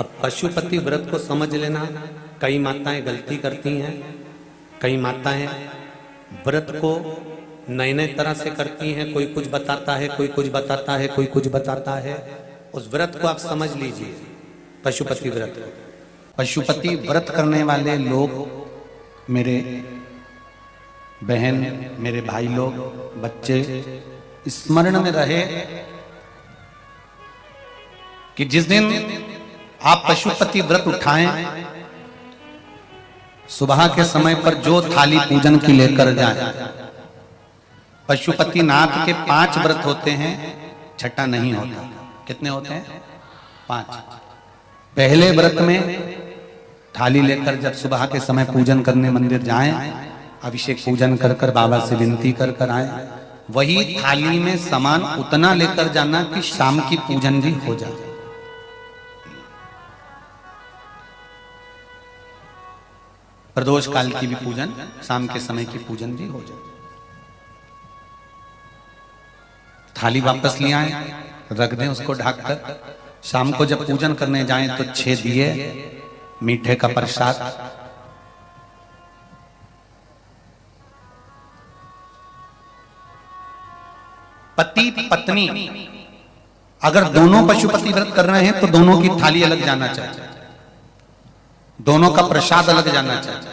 अब पशुपति व्रत को समझ लेना। कई माताएं गलती करती हैं, कई माताएं व्रत को नए नए तरह से करती हैं। कोई कुछ बताता है, कोई कुछ बताता है, कोई कुछ बताता है। उस व्रत को आप समझ लीजिए, पशुपति व्रत। पशुपति व्रत करने वाले लोग, मेरे बहन, मेरे भाई लोग, बच्चे स्मरण में रहे कि जिस दिन आप पशुपति व्रत उठाएं, सुबह के समय पर जो थाली पूजन की लेकर जाए। पशुपति नाथ के 5 व्रत होते हैं, छठा नहीं होता। कितने होते हैं? 5। पहले व्रत में थाली लेकर जब सुबह के समय पूजन करने मंदिर जाएं, अभिषेक पूजन कर कर बाबा से विनती कर कर आए। वही थाली में सामान उतना लेकर जाना कि शाम की पूजन भी हो जाए। प्रदोष काल की भी पूजन, शाम के समय की पूजन भी हो जाए। थाली वापस ले आए, रख दें उसको ढककर। शाम को जब पूजन करने जाएं तो 6 दिए, मीठे का प्रसाद। पति पत्नी अगर दोनों पशुपति व्रत कर रहे हैं तो दोनों की थाली अलग जाना चाहिए, दोनों का प्रसाद अलग जाना चाहिए।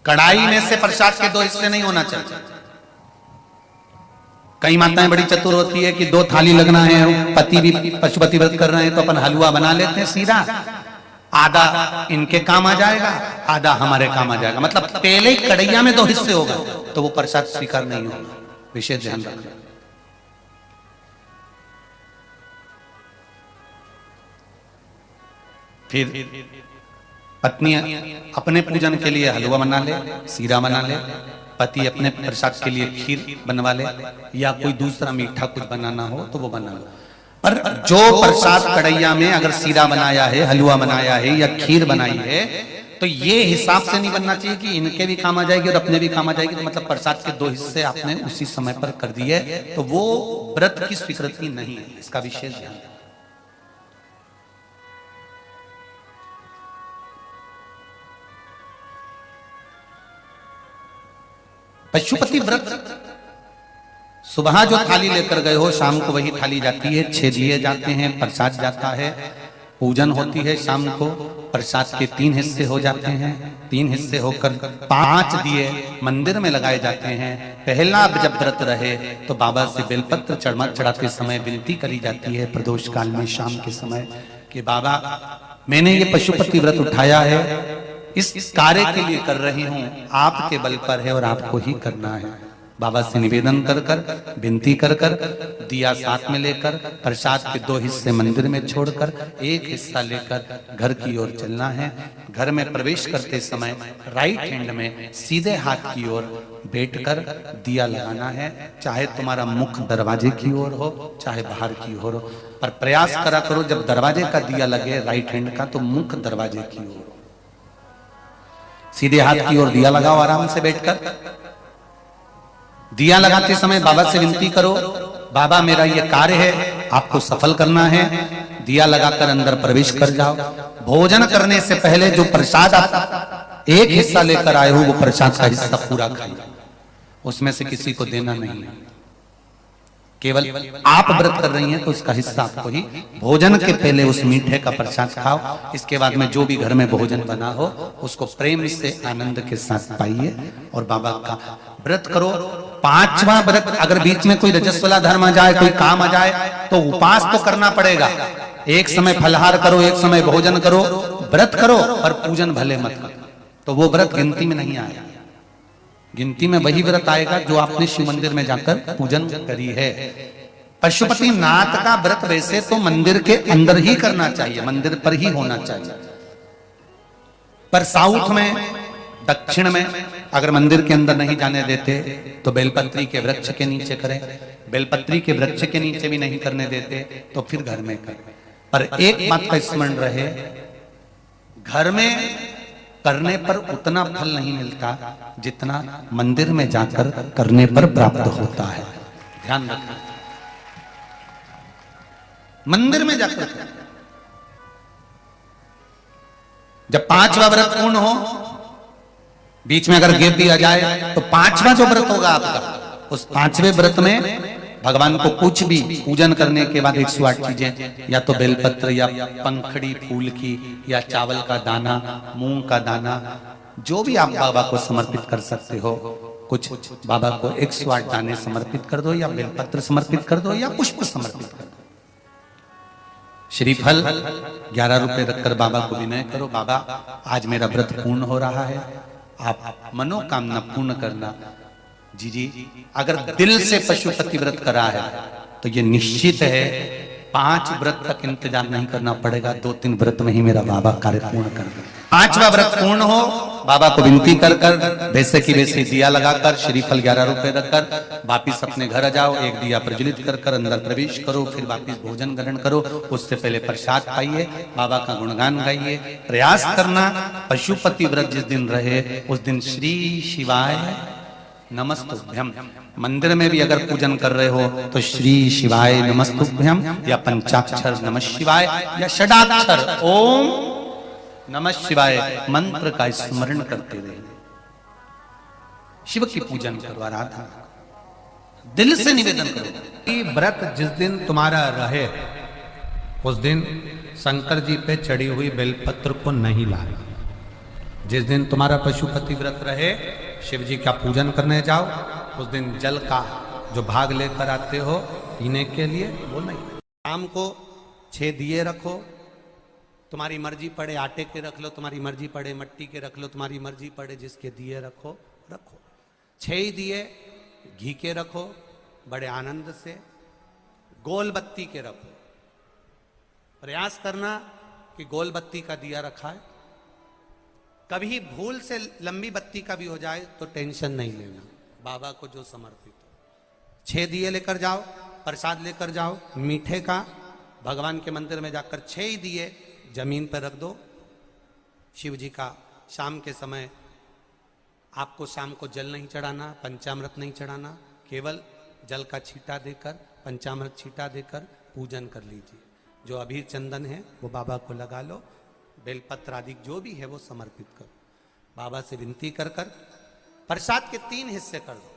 कढ़ाई में से प्रसाद के 2 हिस्से नहीं होना चाहिए। कई माताएं बड़ी चतुर होती है कि 2 थाली लगना है, पति भी पशुपति व्रत कर रहे हैं तो अपन हलवा बना लेते हैं सीधा, आधा इनके काम आ जाएगा, आधा हमारे काम आ जाएगा। मतलब पहले ही कढ़ैया में 2 हिस्से होगा तो वो प्रसाद स्वीकार नहीं होगा। विशेष ध्यान रखना। फिर पत्नी अपने पूजन के लिए हलवा बना ले, सीरा बना ले, पति अपने प्रसाद के लिए खीर बनवा ले, या कोई दूसरा मीठा कुछ बनाना हो तो वो बना लो। पर जो प्रसाद कढ़ैया में अगर सीरा बनाया है, हलवा बनाया है या खीर बनाई है, तो ये हिसाब से नहीं बनना चाहिए कि इनके भी काम आ जाएगी और अपने भी काम आ जाएगी। तो मतलब प्रसाद के 2 हिस्से आपने उसी समय पर कर दिए तो वो व्रत की स्वीकृति नहीं है। इसका विशेष ध्यान रखें। पशुपति व्रत सुबह जो थाली लेकर गए हो, शाम को वही थाली जाती है। 6 दिए जाते हैं, प्रसाद जाता है, पूजन होती है। शाम को प्रसाद के 3 हिस्से हो जाते हैं। 3 हिस्से होकर 5 दिए मंदिर में लगाए जाते हैं। पहला जब व्रत रहे तो बाबा से बेलपत्र चढ़ाते समय विनती करी जाती है प्रदोष काल में शाम के समय कि बाबा, मैंने ये पशुपति व्रत उठाया है, इस कार्य के लिए कर रही हूं, आपके बल पर है और आपको ही करना है। बाबा से निवेदन कर कर, विनती कर कर, दिया साथ में लेकर, प्रसाद के 2 हिस्से मंदिर में छोड़कर 1 हिस्सा लेकर घर की ओर चलना है। घर में प्रवेश करते समय राइट हैंड में सीधे हाथ की ओर बैठकर दिया लगाना है। चाहे तुम्हारा मुख दरवाजे की ओर हो, चाहे बाहर की ओर हो, पर प्रयास करा करो जब दरवाजे का दिया लगे राइट हैंड का तो मुख दरवाजे की ओर। सीधे हाथ की ओर दिया लगाओ आराम से बैठकर। दिया लगाते समय बाबा से विनती करो, बाबा मेरा ये कार्य है, आपको सफल करना है। दिया लगाकर अंदर प्रवेश कर जाओ। भोजन करने से पहले जो प्रसाद आप 1 हिस्सा लेकर आए हो वो प्रसाद का हिस्सा पूरा खाइए, उसमें से किसी को देना नहीं है। केवल आप व्रत कर रही हैं तो उसका हिस्सा आपको ही। भोजन के पहले उस मीठे का प्रसाद खाओ। इसके बाद में जो भी घर में भोजन बना हो उसको प्रेम से आनंद के साथ पाइए और बाबा का व्रत करो। 5वां व्रत अगर बीच में कोई रजस्वला धर्म आ जाए, कोई काम आ जाए तो उपास तो करना पड़ेगा। एक समय फलहार करो, एक समय भोजन करो, व्रत करो, और पूजन भले मत करो। तो वो व्रत गिनती में नहीं आएगा। गिनती में वही व्रत आएगा जो आपने शिव मंदिर में जाकर पूजन करी है। पशुपति नाथ का व्रत वैसे तो मंदिर के अंदर ही करना चाहिए, मंदिर पर ही होना चाहिए। पर साउथ में, दक्षिण में अगर मंदिर के अंदर नहीं जाने देते तो बेलपत्री के वृक्ष के नीचे करें। बेलपत्री के वृक्ष के नीचे भी नहीं करने देते तो फिर घर में करें। पर एक बात का स्मरण रहे, घर में करने पर उतना फल नहीं मिलता जितना मंदिर में जाकर करने पर प्राप्त होता है। ध्यान रखना। मंदिर में जाकर करिए। जब 5वां व्रत पूर्ण हो, बीच में अगर गैप दिया जाए तो 5वां जो व्रत होगा आपका, उस 5वें व्रत में भगवान को कुछ भी पूजन करने के बाद 108 चीजें, या तो बेलपत्र या पंखड़ी फूल की या चावल का दाना, मूंग का दाना, जो भी आप बाबा को समर्पित कर सकते हो, कुछ बाबा को 108 दाने समर्पित कर दो, या बेलपत्र समर्पित कर दो, या पुष्प समर्पित कर दो। श्रीफल 11 रुपए रखकर बाबा को विनय करो, बाबा आज मेरा व्रत पूर्ण हो रहा है, आप मनोकामना पूर्ण करना। जी, अगर दिल से पशुपति व्रत करा है तो ये निश्चित है 5 व्रत तक इंतजार नहीं करना पड़ेगा, 2-3 व्रत में ही मेरा बाबा कार्य पूर्ण कर दे। 5वां व्रत पूर्ण हो, बाबा को विनती कर कर वैसे की वैसे दिया लगाकर, श्रीफल 11 रुपए रखकर वापिस अपने घर आ जाओ। एक दिया प्रज्वलित कर कर अंदर प्रवेश करो, फिर वापिस भोजन ग्रहण करो। उससे पहले प्रसाद पाइए, बाबा का गुणगान गाइए। प्रयास करना पशुपति व्रत जिस दिन रहे उस दिन श्री शिवाय नमस्तुभ्यम। मंदिर में भी अगर पूजन कर रहे हो तो श्री शिवाय नमस्तुभ्यम या पंचाक्षर नमः शिवाय या षडाक्षर ओम नमः शिवाय मंत्र का स्मरण करते रहे। शिव की पूजन करो, आराधना दिल से निवेदन करो। व्रत जिस दिन तुम्हारा रहे उस दिन शंकर जी पे चढ़ी हुई बेलपत्र को नहीं लाना। जिस दिन तुम्हारा पशुपति व्रत रहे, शिव जी का पूजन करने जाओ, उस दिन जल का जो भाग लेकर आते हो पीने के लिए, वो नहीं। शाम को 6 दिए रखो, तुम्हारी मर्जी पड़े आटे के रख लो, तुम्हारी मर्जी पड़े मट्टी के रख लो, तुम्हारी मर्जी पड़े जिसके दिए रखो। 6 ही दिए घी के रखो, बड़े आनंद से। गोल बत्ती के रखो, प्रयास करना कि गोल बत्ती का दिया रखा है। कभी भूल से लंबी बत्ती का भी हो जाए तो टेंशन नहीं लेना, बाबा को जो समर्पित हो। 6 दिए लेकर जाओ, प्रसाद लेकर जाओ मीठे का, भगवान के मंदिर में जाकर 6 ही दिए जमीन पर रख दो। शिव जी का शाम के समय आपको शाम को जल नहीं चढ़ाना, पंचामृत नहीं चढ़ाना, केवल जल का छींटा देकर, पंचामृत छींटा देकर पूजन कर लीजिए। जो अबीर चंदन है वो बाबा को लगा लो, बेलपत्र आदि जो भी है वो समर्पित करो। बाबा से विनती कर कर प्रसाद के 3 हिस्से कर दो।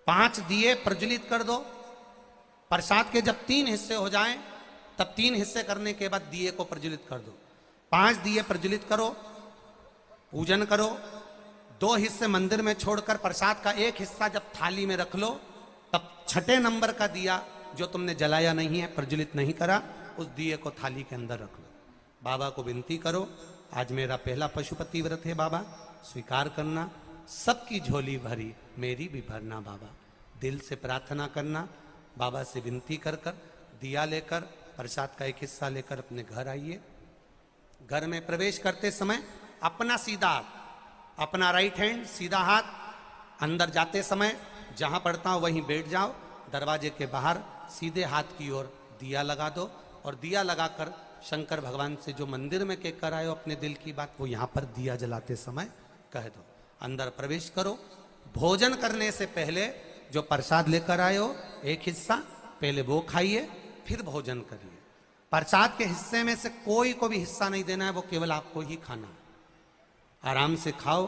5 दिए प्रज्वलित कर दो। प्रसाद के जब 3 हिस्से हो जाएं, तब 3 हिस्से करने के बाद दिए को प्रज्वलित कर दो। 5 दिए प्रज्वलित करो, पूजन करो। 2 हिस्से मंदिर में छोड़कर प्रसाद का 1 हिस्सा जब थाली में रख लो, तब 6ठे नंबर का दिया जो तुमने जलाया नहीं है, प्रज्वलित नहीं करा, उस दिए को थाली के अंदर रख लो। बाबा को विनती करो, आज मेरा पहला पशुपति व्रत है बाबा, स्वीकार करना। सबकी झोली भरी, मेरी भी भरना बाबा। दिल से प्रार्थना करना, बाबा से विनती कर कर दिया लेकर प्रसाद का 1 हिस्सा लेकर अपने घर आइए। घर में प्रवेश करते समय अपना सीधा हाथ, अपना राइट हैंड सीधा हाथ, अंदर जाते समय जहां पड़ता हो वहीं बैठ जाओ। दरवाजे के बाहर सीधे हाथ की ओर दिया लगा दो, और दिया लगाकर शंकर भगवान से जो मंदिर में कहकर आए हो अपने दिल की बात, वो यहाँ पर दिया जलाते समय कह दो। अंदर प्रवेश करो। भोजन करने से पहले जो प्रसाद लेकर आए हो 1 हिस्सा पहले वो खाइए, फिर भोजन करिए। प्रसाद के हिस्से में से कोई को भी हिस्सा नहीं देना है, वो केवल आपको ही खाना है। आराम से खाओ।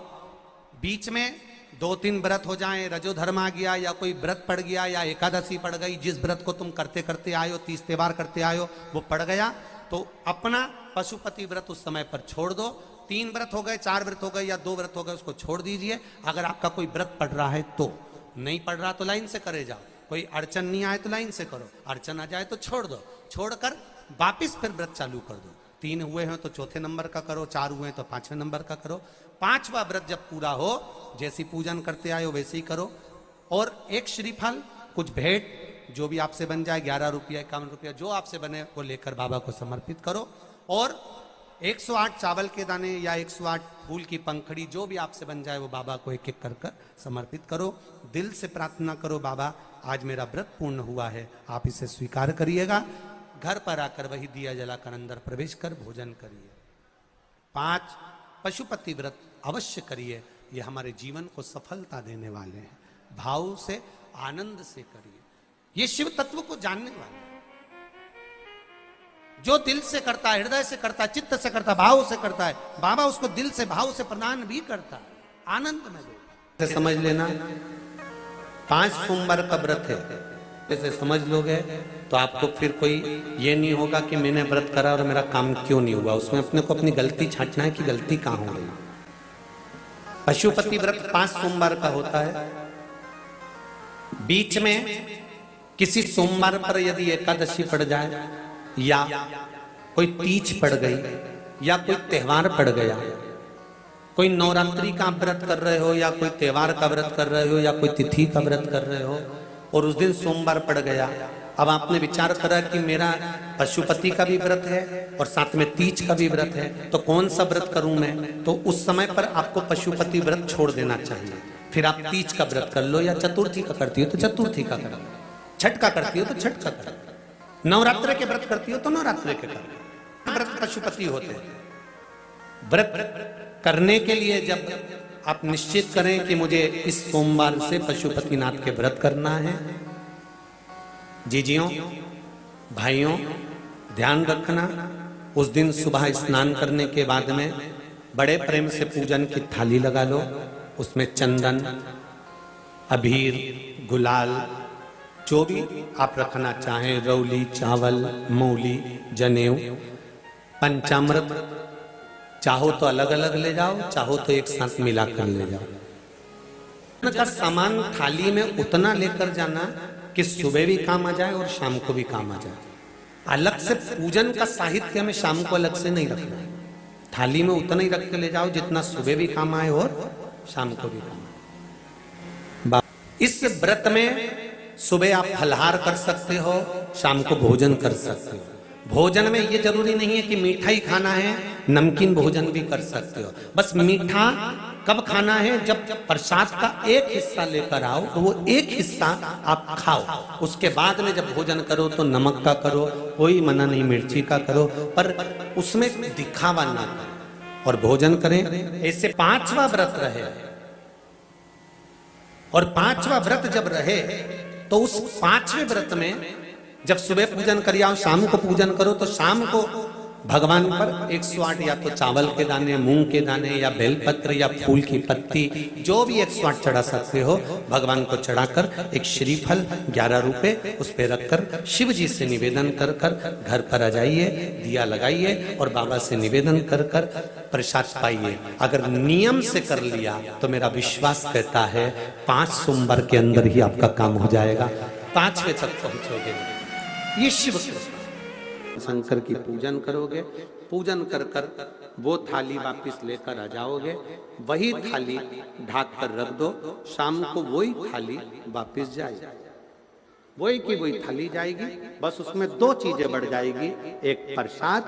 बीच में 2-3 व्रत हो जाएं, रजो धर्म आ गया या कोई व्रत पड़ गया या एकादशी पड़ गई, जिस व्रत को तुम करते करते आए हो, 30 त्योहार करते आए हो, वो पड़ गया, तो अपना पशुपति व्रत उस समय पर छोड़ दो। 3 व्रत हो गए, 4 व्रत हो गए या 2 व्रत हो गए, उसको छोड़ दीजिए। अगर आपका कोई व्रत पड़ रहा है तो, नहीं पड़ रहा तो लाइन से करे जाओ। कोई अड़चन नहीं आए तो लाइन से करो, अड़चन आ जाए तो छोड़ दो। छोड़कर वापिस फिर व्रत चालू कर दो। 3 हुए हैं तो 4थे नंबर का करो, 4 हुए हैं तो 5वें नंबर का करो। 5वां व्रत जब पूरा हो, जैसी पूजन करते आए हो वैसे ही करो। और 1 श्रीफल, कुछ भेंट जो भी आपसे बन जाए, 11 रुपया 51 रुपया जो आपसे बने वो लेकर बाबा को समर्पित करो। और 108 चावल के दाने या 108 फूल की पंखड़ी जो भी आपसे बन जाए वो बाबा को 1-1 कर कर समर्पित करो। दिल से प्रार्थना करो, बाबा आज मेरा व्रत पूर्ण हुआ है, आप इसे स्वीकार करिएगा। घर पर आकर वही दिया जलाकर अंदर प्रवेश कर भोजन करिए। 5 पशुपति व्रत अवश्य करिए, ये हमारे जीवन को सफलता देने वाले हैं। भाव से, आनंद से करिए, ये शिव तत्व को जानने वाले हैं। जो दिल से करता है, हृदय से करता है, चित्त से करता है, भाव से करता है, बाबा उसको दिल से भाव से प्रदान भी करता है, आनंद में देता है। समझ लेना 5 सोमवार का व्रत है, जैसे समझ लोगे तो आपको फिर कोई ये नहीं होगा कि मैंने व्रत करा और मेरा काम क्यों नहीं हुआ। उसमें अपने को अपनी गलती छांटना है कि गलती कहां हो रही। पशुपति व्रत 5 सोमवार का होता है। बीच में किसी सोमवार पर यदि एकादशी पड़ जाए या कोई तीज पड़ गई या कोई त्योहार पड़ गया, कोई नवरात्रि का व्रत कर रहे हो या कोई त्योहार का व्रत कर रहे हो या कोई तिथि का व्रत कर रहे हो और उस दिन सोमवार पड़ गया, अब आपने विचार करा कि मेरा पशुपति का भी व्रत है और साथ में तीज का भी व्रत है, तो कौन सा व्रत करूं मैं? तो उस समय पर आपको पशुपति व्रत छोड़ देना चाहिए। फिर आप तीज का व्रत कर लो या चतुर्थी का करती हो तो चतुर्थी का करो, छठ का करती हो तो छठ का करो, नवरात्रि के व्रत करती हो तो नवरात्रि के करो। व्रत पशुपति होते हैं। व्रत करने के लिए जब आप निश्चित करें कि मुझे इस सोमवार से पशुपतिनाथ के व्रत करना है, जीजियों भाइयों ध्यान रखना, उस दिन सुबह स्नान करने के बाद में बड़े प्रेम से पूजन की थाली लगा लो, उसमें चंदन, अबीर, गुलाल, जो भी आप रखना चाहें, रौली, चावल, मौली, जनेऊ, पंचामृत, चाहो तो अलग अलग ले जाओ, चाहो तो एक साथ मिलाकर ले जाओ। का सामान थाली में उतना लेकर जाना कि सुबह भी काम आ जाए और शाम को भी काम आ जाए। अलग से पूजन का साहित्य में शाम को अलग से नहीं रखना है, थाली में उतना ही रख के ले जाओ जितना सुबह भी काम आए और शाम को भी काम आए। इस व्रत में सुबह आप फलहार कर सकते हो, शाम को भोजन कर सकते हो। भोजन में ये जरूरी नहीं है कि मीठा ही खाना है, नमकीन भोजन भी कर सकते हो। बस मीठा कब खाना है? जब प्रसाद का एक हिस्सा लेकर आओ तो वो एक हिस्सा आप खाओ, उसके बाद में जब भोजन करो तो नमक का करो, कोई मना नहीं मिर्ची का करो, पर उसमें दिखावा ना करो और भोजन करें। ऐसे 5वां व्रत रहे और 5वां व्रत जब रहे तो उस 5वें व्रत में जब सुबह पूजन करिए और शाम को पूजन करो तो शाम को भगवान पर 108 या तो चावल के दाने, मूंग के दाने या बेलपत्र या फूल की पत्ती, जो भी 108 चढ़ा सकते हो भगवान को चढ़ाकर एक श्रीफल 11 रुपए उस पे रखकर शिव जी से निवेदन कर कर घर पर आ जाइए, दिया लगाइए और बाबा से निवेदन कर कर प्रसाद पाइए। अगर नियम से कर लिया तो मेरा विश्वास कहता है 5 सोमवार के अंदर ही आपका काम हो जाएगा, 5वें तक पहुंचोगे। ये शिव शंकर की पूजन करोगे, पूजन कर कर वो थाली वापस लेकर आ जाओगे, वही थाली ढाक कर रख दो, शाम को वही थाली वापस जाएगी, वही की वही थाली जाएगी। बस उसमें 2 चीजें बढ़ जाएगी, एक प्रसाद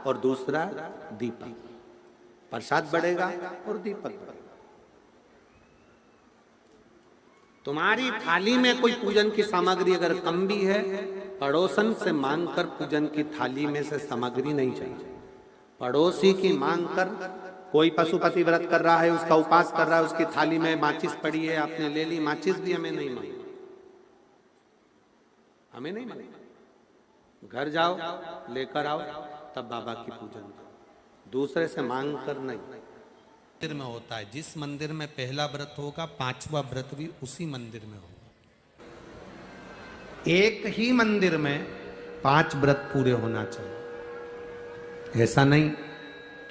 और दूसरा दीपक। प्रसाद बढ़ेगा और दीपक बढ़ेगा। तुम्हारी थाली में कोई पूजन की सामग्री अगर कम भी है, पड़ोसन से मांगकर पूजन की थाली में से सामग्री नहीं चाहिए। पड़ोसी की मांग कर, कोई पशुपति व्रत कर रहा है, उसका उपास कर रहा है, उसकी थाली में माचिस पड़ी है, आपने ले ली, माचिस भी हमें नहीं मांगी, हमें नहीं मांगी। घर जाओ लेकर आओ, तब बाबा की पूजन करो, दूसरे से मांग कर नहीं। मंदिर में होता है, जिस मंदिर में पहला व्रत होगा 5वां व्रत भी उसी मंदिर में होगा। एक ही मंदिर में 5 व्रत पूरे होना चाहिए। ऐसा नहीं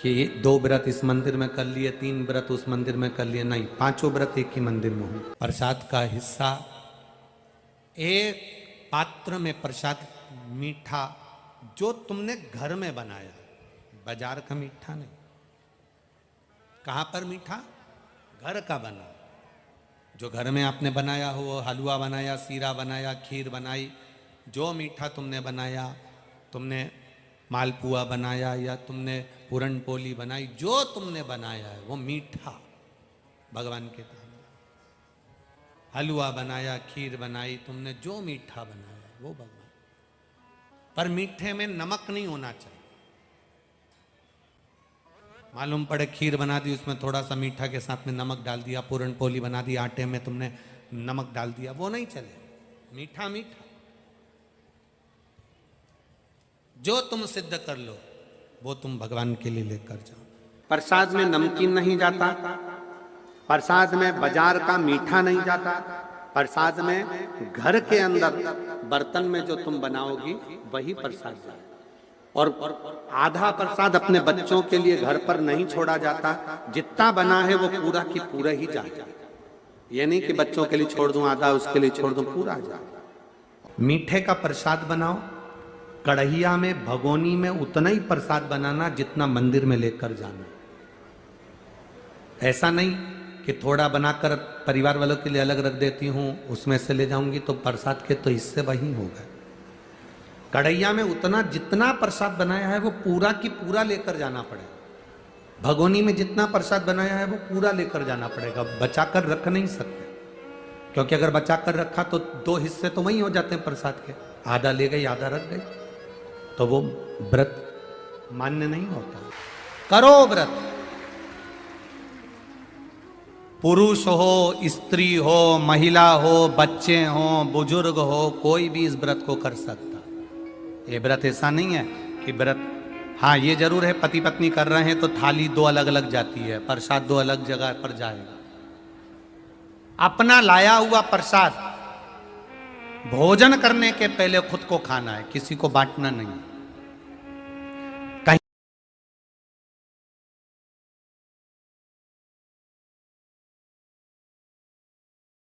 कि 2 व्रत इस मंदिर में कर लिए, 3 व्रत उस मंदिर में कर लिए, नहीं, 5 व्रत एक ही मंदिर में हो। प्रसाद का हिस्सा एक पात्र में, प्रसाद मीठा जो तुमने घर में बनाया, बाजार का मीठा नहीं। कहां पर मीठा? घर का बना, जो घर में आपने बनाया हो, हलवा बनाया, सीरा बनाया, खीर बनाई, जो मीठा तुमने बनाया, तुमने मालपुआ बनाया या तुमने पूरन पोली बनाई, जो तुमने बनाया है वो मीठा भगवान के सामने। हलवा बनाया, खीर बनाई, तुमने जो मीठा बनाया वो भगवान। पर मीठे में नमक नहीं होना चाहिए। मालूम पड़े खीर बना दी, उसमें थोड़ा सा मीठा के साथ में नमक डाल दिया, पूरन पोली बना दी, आटे में तुमने नमक डाल दिया, वो नहीं चले। मीठा मीठा। जो तुम सिद्ध कर लो वो तुम भगवान के लिए लेकर जाओ। प्रसाद में नमकीन नहीं जाता, प्रसाद में बाजार का मीठा नहीं जाता, प्रसाद में घर के अंदर बर्तन में जो तुम बनाओगी वही प्रसाद जाए। और आधा प्रसाद अपने बच्चों के लिए घर पर नहीं छोड़ा जाता, जितना बना है वो पूरा की पूरा ही जाए। ये नहीं कि बच्चों के लिए छोड़ दूं आधा, उसके लिए छोड़ दूं, पूरा जाए। मीठे का प्रसाद बनाओ, कढ़ैया में भगोनी में उतना ही प्रसाद बनाना जितना मंदिर में लेकर जाना। ऐसा नहीं कि थोड़ा बनाकर परिवार वालों के लिए अलग रख देती हूं, उसमें से ले जाऊंगी तो प्रसाद के तो हिस्से वही हो गए। कढ़ैया में उतना जितना प्रसाद बनाया है वो पूरा की पूरा लेकर जाना पड़ेगा। भगोनी में जितना प्रसाद बनाया है वो पूरा लेकर जाना पड़ेगा, बचाकर रख नहीं सकते, क्योंकि अगर बचाकर रखा तो दो हिस्से तो वही हो जाते हैं प्रसाद के, आधा ले गई आधा रख गई, तो वो व्रत मान्य नहीं होता। करो व्रत, पुरुष हो, स्त्री हो, महिला हो, बच्चे हो, बुजुर्ग हो, कोई भी इस व्रत को कर सकता। ये व्रत ऐसा नहीं है कि व्रत, हाँ ये जरूर है पति पत्नी कर रहे हैं तो थाली दो अलग अलग जाती है, प्रसाद दो अलग जगह पर जाएगा। अपना लाया हुआ प्रसाद भोजन करने के पहले खुद को खाना है, किसी को बांटना नहीं।